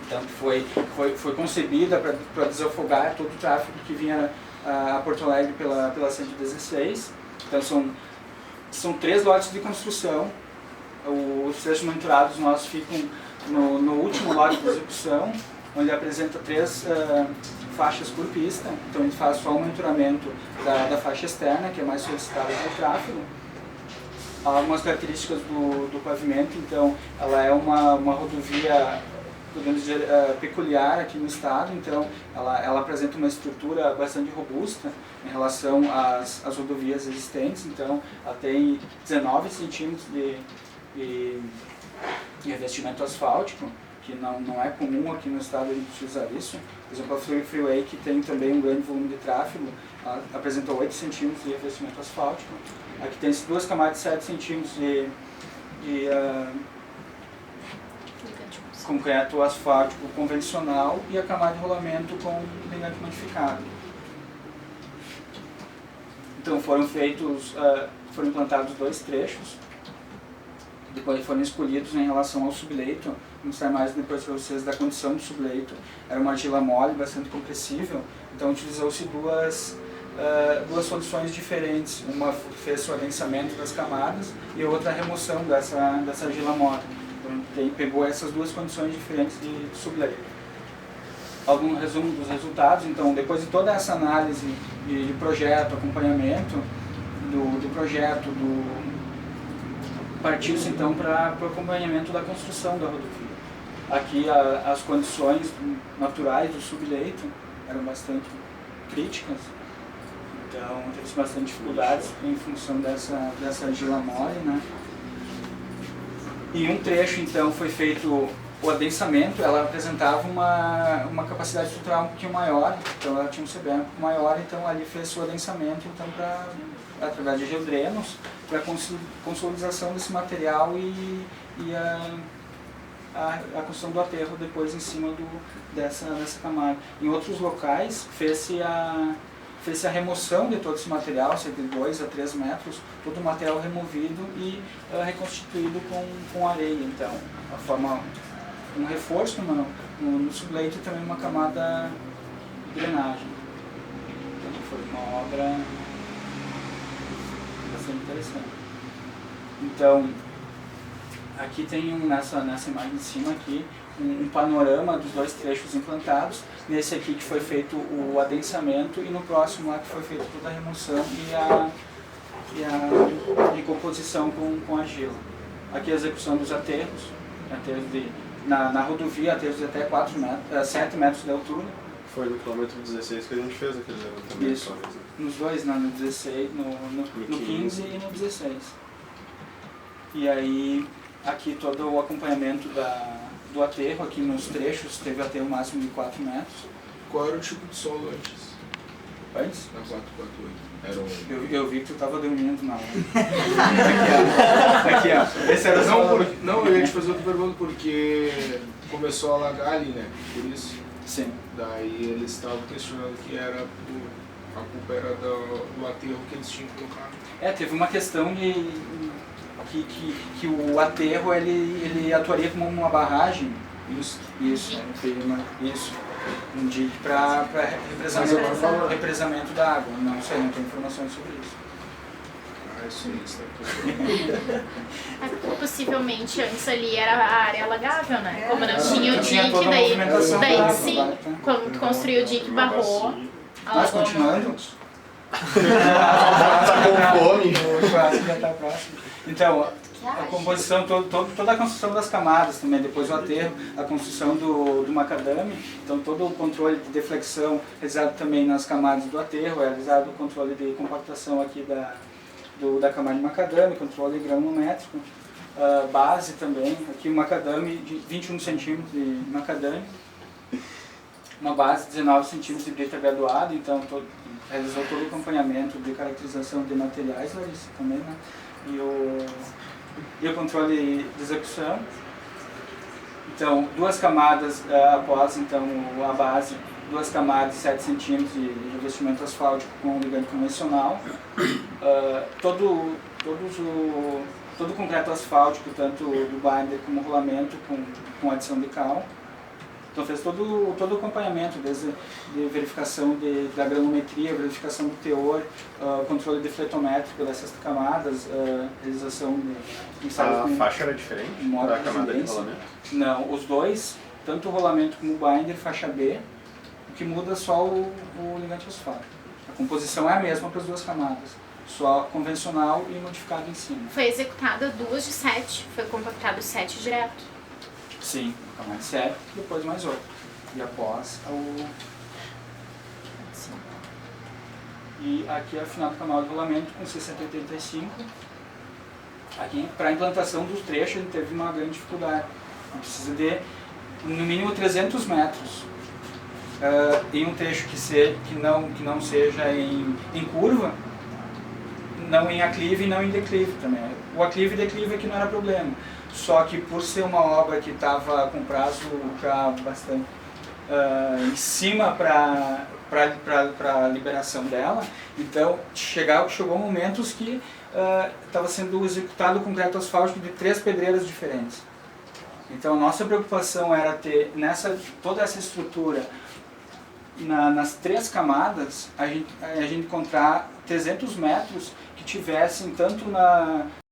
Então foi concebida para desafogar todo o tráfego que vinha a Porto Alegre pela 116. Então são 3 lotes de construção. Os trechos monitorados nossos ficam no último lote de execução, onde apresenta 3 faixas por pista. Então a gente faz só o monitoramento da faixa externa, que é mais solicitada pelo tráfego. Algumas características do pavimento, então ela é uma rodovia, podemos dizer, peculiar aqui no estado. Então ela apresenta uma estrutura bastante robusta em relação às rodovias existentes. Então ela tem 19 centímetros de revestimento asfáltico, que não é comum aqui no estado a gente usar isso. Por exemplo, a Freeway, que tem também um grande volume de tráfego, apresenta 8 centímetros de revestimento asfáltico. Aqui tem 2 camadas de 7 centímetros de concreto asfáltico convencional e a camada de rolamento com ligante modificado. Então foram implantados 2 trechos, depois foram escolhidos em relação ao subleito. Vou mostrar mais depois para vocês da condição do subleito. Era uma argila mole, bastante compressível, então utilizou-se duas soluções diferentes. Uma fez o adensamento das camadas e outra a remoção dessa argila mole. Então pegou essas 2 condições diferentes de subleito. Algum resumo dos resultados. Então, depois de toda essa análise de projeto, acompanhamento do projeto, partiu-se então para o acompanhamento da construção da rodovia. Aqui as condições naturais do subleito eram bastante críticas, então teve bastante dificuldades em função dessa argila mole, né? E um trecho então foi feito o adensamento. Ela apresentava uma capacidade estrutural um pouquinho maior, então ela tinha um CBM um pouco maior, então ali fez o adensamento então através de geodrenos, para a consolidação desse material e a construção do aterro depois em cima dessa camada. Em outros locais fez-se a remoção de todo esse material, cerca de 2 a 3 metros, todo o material removido e reconstituído com areia. Então, a forma um reforço no subleito e também uma camada de drenagem. Então, foi uma obra bastante interessante. Então, aqui tem nessa imagem de cima aqui um panorama dos 2 trechos implantados. Nesse aqui que foi feito o adensamento e no próximo lá que foi feita toda a remoção e a recomposição com argila. Aqui a execução dos aterros na rodovia, aterros de até 7 metros de altura. Foi no quilômetro 16 que a gente fez aquele levantamento. Isso, nos 2, no 16, no 15 e no 16. E aí, aqui todo o acompanhamento do aterro, aqui nos trechos, teve aterro máximo de 4 metros. Qual era o tipo de solo antes? Antes? Na 448. Era um... Eu vi que tu estava dormindo na hora. Aqui, ó. Esse era não, eu ia te fazer outra pergunta, porque começou a alagar ali, né? Por isso. Sim. Daí eles estavam questionando que a culpa era do aterro que eles tinham colocado. Teve uma questão de que o aterro ele atuaria como uma barragem. Isso. Um dique para represamento da água. Não sei, não tenho informações sobre isso. Isso está tudo. Possivelmente antes ali era a área alagável, né? Como não tinha o dique, toda a daí movimentação sim, quando tu construiu o dique, barrou. Mas continuando. Tá com fome. O churrasco já está próximo. Então, a composição, toda a construção das camadas também, depois o aterro, a construção do macadame, então todo o controle de deflexão realizado também nas camadas do aterro, realizado o controle de compactação aqui da camada de macadame, controle granulométrico, base também, aqui o macadame de 21 centímetros de macadame, uma base de 19 centímetros de brita graduada, então realizou todo o acompanhamento de caracterização de materiais, Larissa, também, né? E o controle de execução. Então, 2 camadas após então, a base, 2 camadas de 7 centímetros de revestimento asfáltico com ligante convencional. Todo o concreto asfáltico, tanto do binder como rolamento, com adição de cal. Então fez todo o acompanhamento, desde de verificação da granometria, verificação do teor, controle defletométrico dessas camadas, realização de ensaios A com faixa era diferente modo da camada de residência. rolamento? Não, os dois, tanto o rolamento como o binder, faixa B, o que muda só o ligante fosfato. A composição é a mesma para as duas camadas, só convencional e modificado em cima. Foi executada 2 de 7, foi compactado 7 direto. Sim, mais 7, depois mais 8. E após E aqui é a final do canal de rolamento com 685. Aqui, para a implantação dos trechos, a gente teve uma grande dificuldade. A gente precisa de, no mínimo, 300 metros. Em um trecho que não seja em curva, não em aclive e não em declive também. O aclive e declive aqui não era problema. Só que por ser uma obra que estava com prazo já bastante em cima para a liberação dela, então chegou momentos que estava sendo executado o concreto asfáltico de 3 pedreiras diferentes. Então a nossa preocupação era ter toda essa estrutura nas 3 camadas, a gente encontrar 300 metros que tivessem tanto